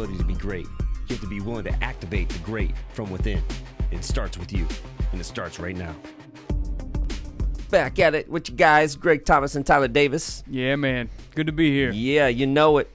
ability to be great. You have to be willing to activate the great from within. It starts with you, and it starts right now. Back at it with you guys, Greg Thomas and Tyler Davis. Yeah, man. Good to be here. Yeah, you know it.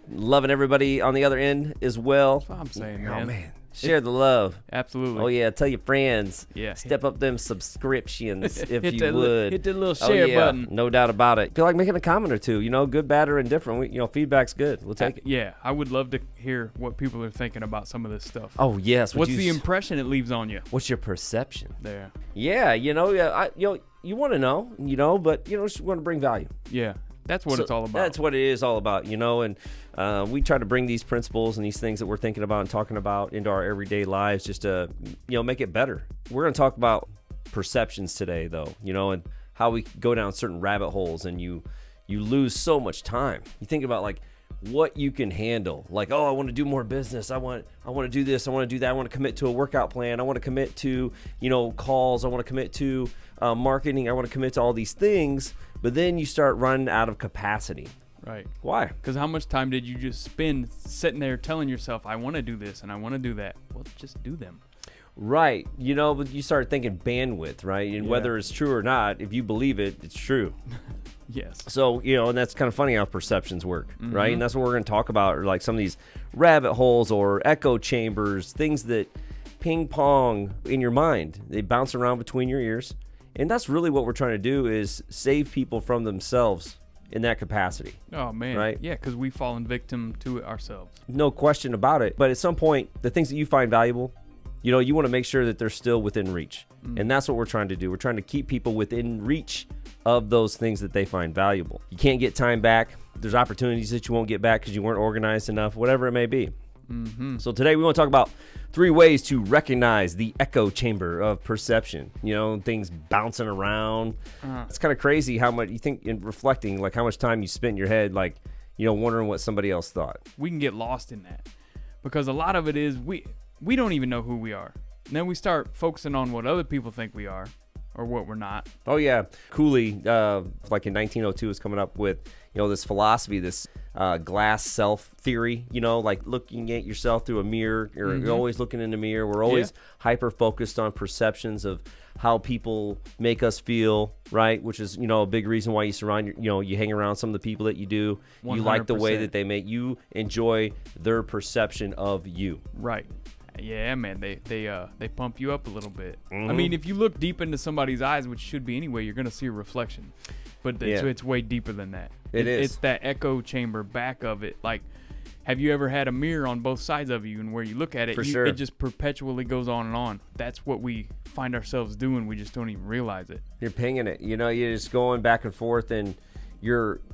Loving everybody on the other end as well. That's what I'm saying, man. Oh, man. Share the love. Absolutely. Oh, yeah. Tell your friends. Yeah. Step up them subscriptions if you would. Hit the little share button. No doubt about it. Feel like making a comment or two, good, bad, or indifferent. Feedback's good. We'll take it. Yeah. I would love to hear what people are thinking about some of this stuff. Oh, yes. What's the impression it leaves on you? What's your perception? There. Yeah, you want to know, but, just want to bring value. Yeah. That's what it's all about. That's what it is all about, and we try to bring these principles and these things that we're thinking about and talking about into our everyday lives just to, make it better. We're going to talk about perceptions today, though, and how we go down certain rabbit holes and you lose so much time. You think about, like, what you can handle. Like, I want to do more business. I want to do this. I want to do that. I want to commit to a workout plan. I want to commit to, calls. I want to commit to marketing. I want to commit to all these things. But then you start running out of capacity. Right. Why? Because how much time did you just spend sitting there telling yourself, I want to do this and I want to do that? Well, just do them. Right. But you start thinking bandwidth, right? And whether it's true or not, if you believe it, it's true. Yes. So, and that's kind of funny how perceptions work, right? And that's what we're going to talk about, or like some of these rabbit holes or echo chambers, things that ping pong in your mind. They bounce around between your ears. And that's really what we're trying to do, is save people from themselves in that capacity. Oh, man. Right? Yeah, because we've fallen victim to it ourselves. No question about it. But at some point, the things that you find valuable, you want to make sure that they're still within reach. And that's what we're trying to do. We're trying to keep people within reach of those things that they find valuable. You can't get time back. There's opportunities that you won't get back because you weren't organized enough, whatever it may be. So today we want to talk about 3 ways to recognize the echo chamber of perception. Things bouncing around. It's kind of crazy how much you think in reflecting, like how much time you spent in your head, like, wondering what somebody else thought. We can get lost in that because a lot of it is we don't even know who we are. And then we start focusing on what other people think we are or what we're not. Oh, yeah. Cooley, like in 1902, was coming up with, this philosophy, this glass self theory, like looking at yourself through a mirror. You're always looking in the mirror. We're always hyper focused on perceptions of how people make us feel, right? Which is, a big reason why you surround, you hang around some of the people that you do. 100%. You like the way that they make you enjoy their perception of you. Right. Yeah, man, they pump you up a little bit. I mean, if you look deep into somebody's eyes, which should be anyway, you're going to see a reflection. But it's way deeper than that. It is. It's that echo chamber back of it. Like, have you ever had a mirror on both sides of you, and where you look at it, sure. It just perpetually goes on and on. That's what we find ourselves doing. We just don't even realize it. You're pinging it. You're just going back and forth, and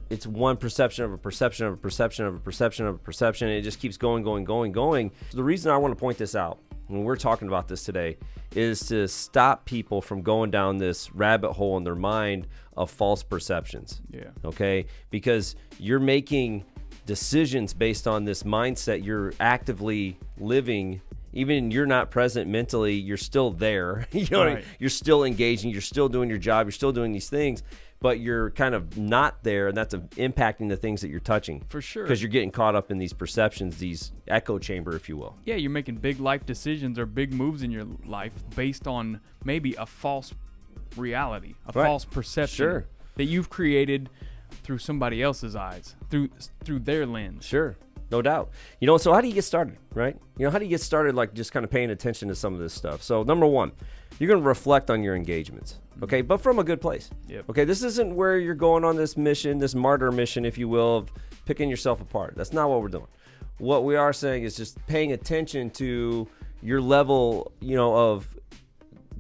it's one perception of a perception of a perception of a perception of a perception, and it just keeps going. So the reason I want to point this out when we're talking about this today is to stop people from going down this rabbit hole in their mind of false perceptions. Yeah. Okay? Because you're making decisions based on this mindset. You're actively living. Even you're not present mentally, you're still there. Right. You're still engaging, you're still doing your job, you're still doing these things, but you're kind of not there, and that's impacting the things that you're touching. For sure. Because you're getting caught up in these perceptions, these echo chamber, if you will. Yeah, you're making big life decisions or big moves in your life based on maybe a false reality, a false perception that you've created through somebody else's eyes, through their lens. Sure. No doubt. So how do you get started, right? How do you get started, like just kind of paying attention to some of this stuff? So number one, you're going to reflect on your engagements, okay? But from a good place. Yep. Okay, this isn't where you're going on this mission, this martyr mission, if you will, of picking yourself apart. That's not what we're doing. What we are saying is just paying attention to your level, of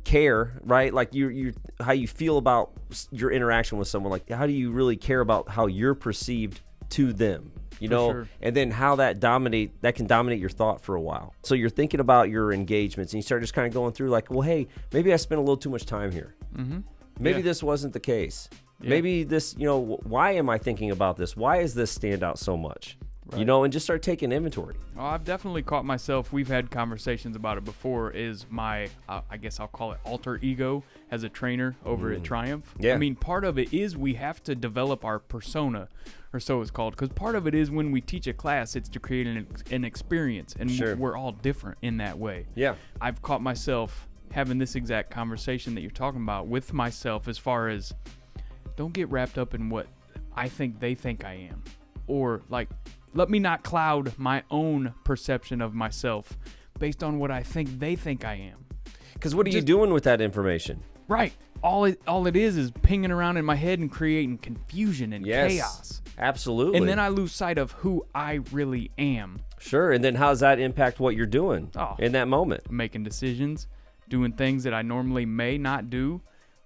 care, right? Like you how you feel about your interaction with someone. Like, how do you really care about how you're perceived to them? Sure. And then how that can dominate your thought for a while. So you're thinking about your engagements, and you start just kind of going through like, well, hey, maybe I spent a little too much time here. Maybe this wasn't the case. Maybe this, why am I thinking about this? Why does this stand out so much? you know, and just start taking inventory. Oh, I've definitely caught myself. We've had conversations about it before. Is my, I guess I'll call it alter ego as a trainer over at Triumph. Yeah. I mean, part of it is we have to develop our persona, or so it's called. Because part of it is when we teach a class, it's to create an experience. And we're all different in that way. Yeah. I've caught myself having this exact conversation that you're talking about with myself as far as don't get wrapped up in what I think they think I am. Or like, let me not cloud my own perception of myself based on what I think they think I am. Because what are you doing with that information? Right. All it is pinging around in my head and creating confusion and chaos. Absolutely. And then I lose sight of who I really am. Sure. And then how does that impact what you're doing in that moment? Making decisions, doing things that I normally may not do,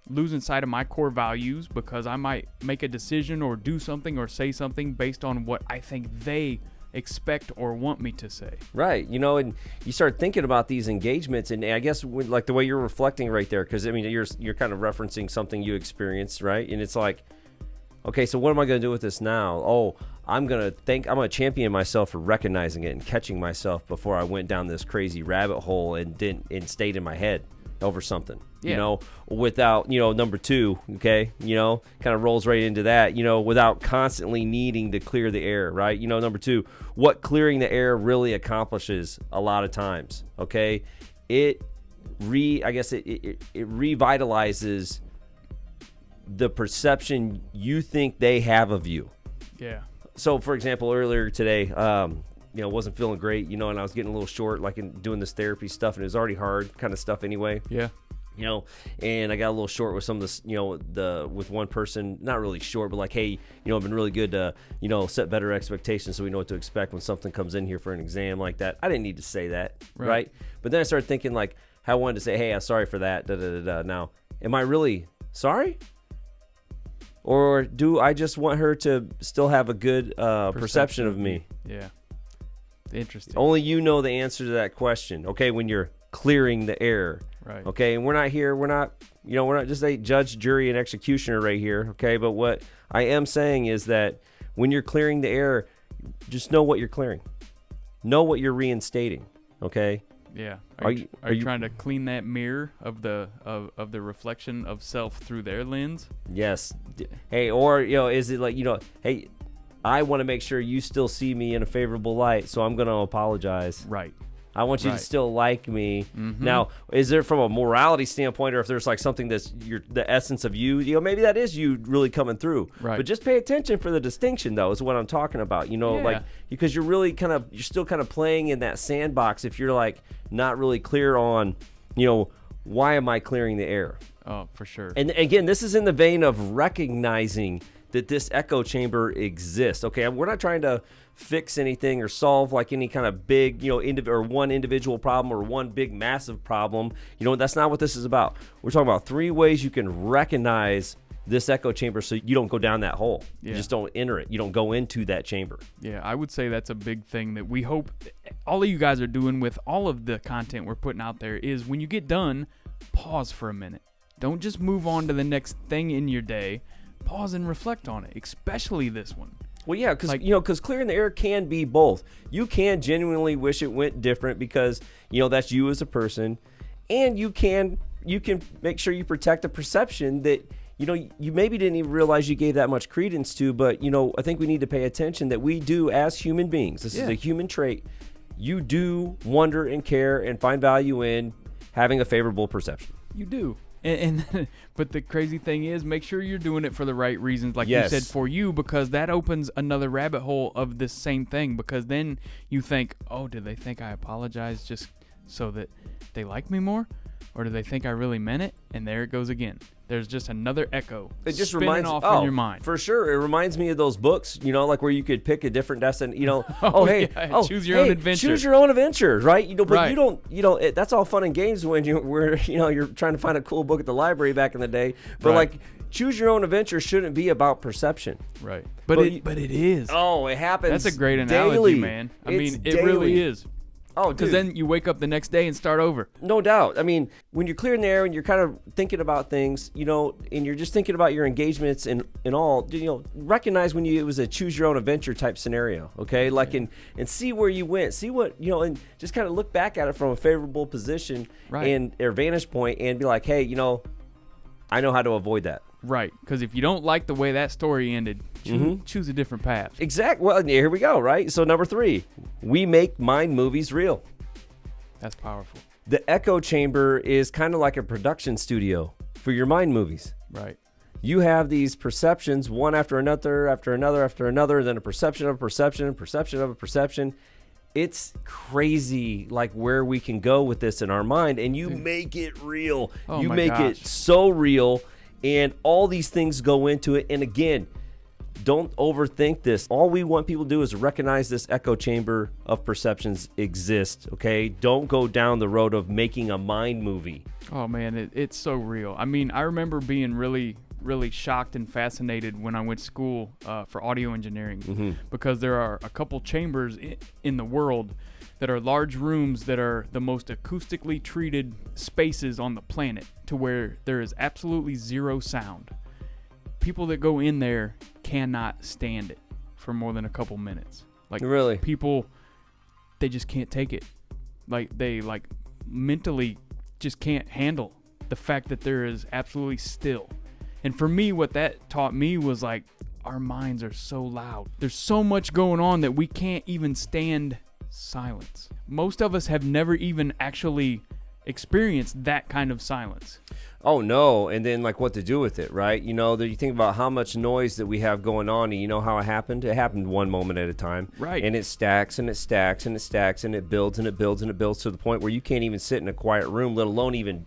losing sight of my core values because I might make a decision or do something or say something based on what I think they expect or want me to say. Right. You know, and you start thinking about these engagements, and I guess like the way you're reflecting right there, because I mean, you're kind of referencing something you experienced, right? And it's like, okay, so what am I going to do with this now? Oh, I'm going to champion myself for recognizing it and catching myself before I went down this crazy rabbit hole and stayed in my head over something, you know, without, you know, number two, okay, you know, kind of rolls right into that, you know, without constantly needing to clear the air, right? You know, number two, what clearing the air really accomplishes a lot of times, okay, it revitalizes the perception you think they have of you. Yeah. So, for example, earlier today, you know, wasn't feeling great, you know, and I was getting a little short, like in doing this therapy stuff, and it was already hard kind of stuff anyway. Yeah. You know, and I got a little short with some of this, you know, with one person, not really short, but like, hey, you know, it's been really good to, you know, set better expectations so we know what to expect when something comes in here for an exam like that. I didn't need to say that, right? But then I started thinking like how I wanted to say, hey, I'm sorry for that, Now, am I really sorry? Or do I just want her to still have a good perception of me? Yeah. Interesting. Only you know the answer to that question, okay, when you're clearing the air. Right. Okay, and we're not just a judge, jury, and executioner right here, okay? But what I am saying is that when you're clearing the air, just know what you're clearing. Know what you're reinstating, okay? Yeah. Are you trying to clean that mirror of the reflection of self through their lens? Yes. Hey, or, you know, is it like, you know, hey, I want to make sure you still see me in a favorable light, so I'm going to apologize. Right. I want you to still like me. Mm-hmm. Now, is there from a morality standpoint, or if there's like something that's the essence of you, you know, maybe that is you really coming through. Right. But just pay attention for the distinction, though, is what I'm talking about. You know, like, because you're still kind of playing in that sandbox if you're like not really clear on, you know, why am I clearing the air? Oh, for sure. And again, this is in the vein of recognizing that this echo chamber exists. Okay, we're not trying to fix anything or solve like any kind of big, you know, or one individual problem or one big massive problem. You know, that's not what this is about. We're talking about 3 ways you can recognize this echo chamber so you don't go down that hole. Yeah. You just don't enter it. You don't go into that chamber. Yeah, I would say that's a big thing that we hope all of you guys are doing with all of the content we're putting out there is when you get done, pause for a minute. Don't just move on to the next thing in your day. Pause and reflect on it, especially this one. Well, yeah, because clearing the air can be both. You can genuinely wish it went different because, you know, that's you as a person, and you can make sure you protect the perception that, you know, you maybe didn't even realize you gave that much credence to. But, you know, I think we need to pay attention that we do as human beings. This is a human trait. You do wonder and care and find value in having a favorable perception. You do. And but the crazy thing is, make sure you're doing it for the right reasons, like you said, for you, because that opens another rabbit hole of this same thing. Because then you think, oh, do they think I apologize just so that they like me more, or do they think I really meant it? And there it goes again. There's just another echo. It just reminds off in your mind. For sure, it reminds me of those books, you know, like where you could pick a different destination. You know, choose your own adventure. Choose your own adventure, right? You know, but you don't. You know, that's all fun and games when you're trying to find a cool book at the library back in the day. But like, choose your own adventure shouldn't be about perception, right? But it is. Oh, it happens. That's a great analogy, man. I mean, it really is. Oh, because dude. then you wake up the next day and start over. No doubt. I mean, when you're clearing the air and you're kind of thinking about things, you know, and you're just thinking about your engagements and all, you know, recognize when it was a choose your own adventure type scenario, okay? Like, and see where you went, see what, you know, and just kind of look back at it from a favorable position and or vantage point and be like, hey, you know, I know how to avoid that. Right, because if you don't like the way that story ended, choose a different path. Exactly. Well, here we go, right? So number 3, we make mind movies real. That's powerful. The echo chamber is kind of like a production studio for your mind movies. Right. You have these perceptions, one after another, after another, then a perception of a perception, perception of a perception. It's crazy, like where we can go with this in our mind, and you make it real. Oh, you my make gosh. it so real, and all these things go into it. And again, don't overthink this. All we want people to do is recognize this echo chamber of perceptions exists, okay? Don't go down the road of making a mind movie. Oh, man, it's so real. I mean, I remember being really shocked and fascinated when I went to school for audio engineering because there are a couple chambers in the world that are large rooms that are the most acoustically treated spaces on the planet, to where there is absolutely zero sound. People that go in there cannot stand it for more than a couple minutes. Like, really, people, they just can't take it. Like, they mentally just can't handle the fact that there is absolutely still. And for me, what that taught me was like, our minds are so loud. There's so much going on that we can't even stand silence. Most of us have never even actually experienced that kind of silence. Oh, no. And then, like, what to do with it, right? You know, you think about how much noise that we have going on, and you know how it happened? It happened one moment at a time. Right. And it stacks, and it stacks, and it stacks, and it builds, and it builds, and it builds to the point where you can't even sit in a quiet room, let alone even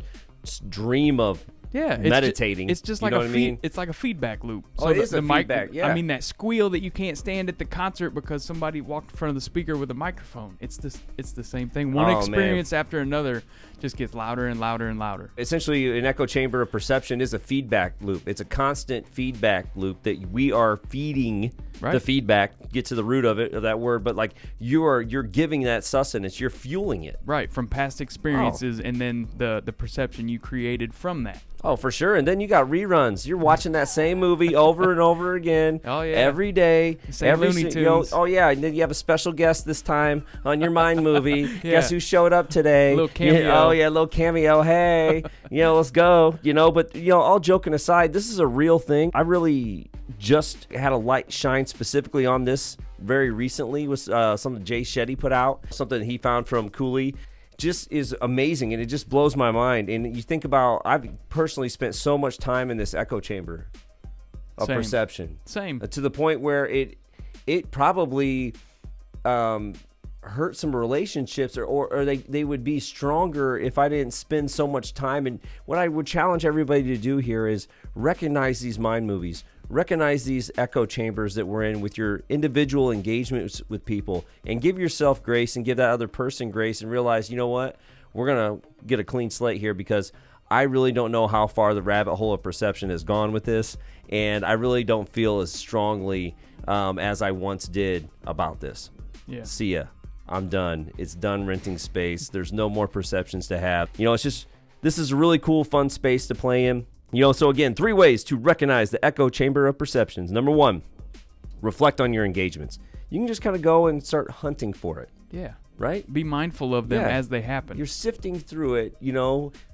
dream of meditating. It's just like it's like a feedback loop. So it is a feedback, yeah. I mean, that squeal that you can't stand at the concert because somebody walked in front of the speaker with a microphone. It's the same thing. One experience after another just gets louder and louder and louder. Essentially, an echo chamber of perception is a feedback loop. It's a constant feedback loop that we are feeding the feedback. Get to the root of that word, but like you're giving that sustenance. You're fueling it. Right, from past experiences and then the perception you created from that. Oh, for sure. And then you got reruns. You're watching that same movie over and over again. Oh, yeah. Every day. Same Looney Tunes. Oh, yeah. And then you have a special guest this time on your mind movie. Guess who showed up today? Little cameo. Oh, yeah, little cameo. Hey, let's go. But, all joking aside, this is a real thing. I really just had a light shine specifically on this very recently with something Jay Shetty put out, something he found from Cooley. Just is amazing, and it just blows my mind. And you think about, I've personally spent so much time in this echo chamber of perception. Same. To the point where it probably hurt some relationships, or they would be stronger if I didn't spend so much time. And what I would challenge everybody to do here is recognize these mind movies. Recognize these echo chambers that we're in with your individual engagements with people, and give yourself grace and give that other person grace, and realize, you know what, we're going to get a clean slate here, because I really don't know how far the rabbit hole of perception has gone with this, and I really don't feel as strongly as I once did about this. Yeah. See ya. I'm done. It's done renting space. There's no more perceptions to have. It's just, this is a really cool, fun space to play in. So again, 3 ways to recognize the echo chamber of perceptions. Number 1, reflect on your engagements. You can just kind of go and start hunting for it. Yeah. Right? Be mindful of them as they happen. You're sifting through it,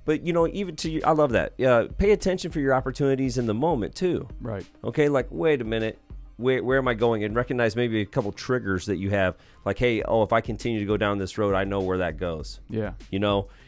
but, even to you, I love that. Pay attention for your opportunities in the moment too. Right. Okay. Like, wait a minute. Where am I going? And recognize maybe a couple triggers that you have. Like, hey, if I continue to go down this road, I know where that goes. Yeah.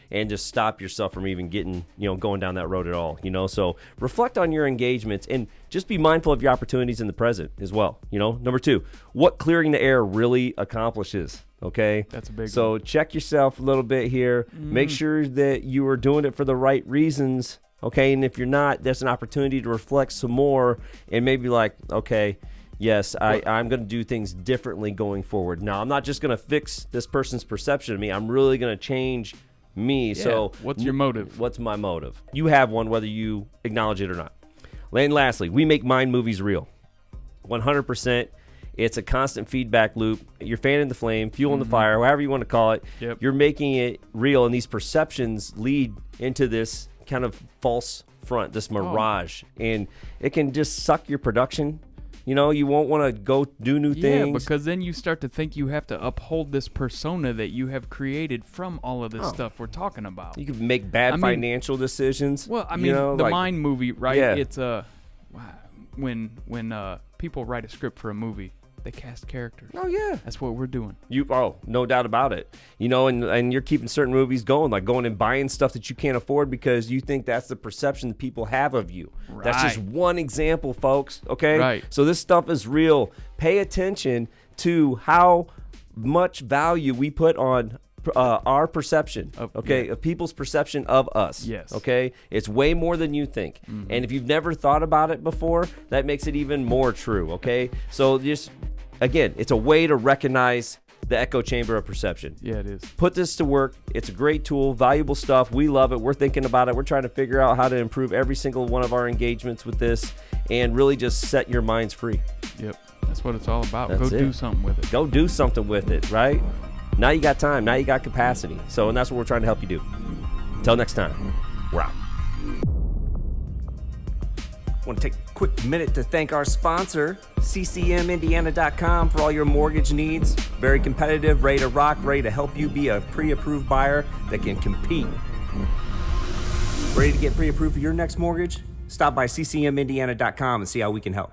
And just stop yourself from even getting, going down that road at all. So reflect on your engagements and just be mindful of your opportunities in the present as well. Number 2, what clearing the air really accomplishes. Okay. That's a big one. So check yourself a little bit here. Make sure that you are doing it for the right reasons. Okay. And if you're not, there's an opportunity to reflect some more and maybe like, okay, yes, I'm going to do things differently going forward. Now, I'm not just going to fix this person's perception of me. I'm really going to change me. Yeah. So what's your motive? What's my motive? You have one, whether you acknowledge it or not. And lastly, we make mind movies real. 100%. It's a constant feedback loop. You're fanning the flame, fueling the fire, however you want to call it. Yep. You're making it real, and these perceptions lead into this kind of false front, this mirage, and it can just suck your production. You know, you won't want to go do new things. Yeah, because then you start to think you have to uphold this persona that you have created from all of this stuff we're talking about. You could make bad financial decisions. Well, I mean, you know, the like, Mind movie, right? Yeah. It's when people write a script for a movie, they cast characters. Oh yeah, that's what we're doing. No doubt about it. You know, and you're keeping certain movies going, like going and buying stuff that you can't afford because you think that's the perception that people have of you. Right. That's just one example, folks. Okay, right. So this stuff is real. Pay attention to how much value we put on our perception, of people's perception of us. Yes. Okay, it's way more than you think. And if you've never thought about it before, that makes it even more true. Okay, so just again, it's a way to recognize the echo chamber of perception. Yeah, it is. Put this to work. It's a great tool, valuable stuff. We love it. We're thinking about it. We're trying to figure out how to improve every single one of our engagements with this and really just set your minds free. Yep, that's what it's all about. That's Go it. do something with it. Go do something with it, right? Now you got time. Now you got capacity. So, and that's what we're trying to help you do. Until next time, we're out. Want to take a quick minute to thank our sponsor, ccmindiana.com, for all your mortgage needs. Very competitive, ready to rock, ready to help you be a pre-approved buyer that can compete. Ready to get pre-approved for your next mortgage? Stop by ccmindiana.com and see how we can help.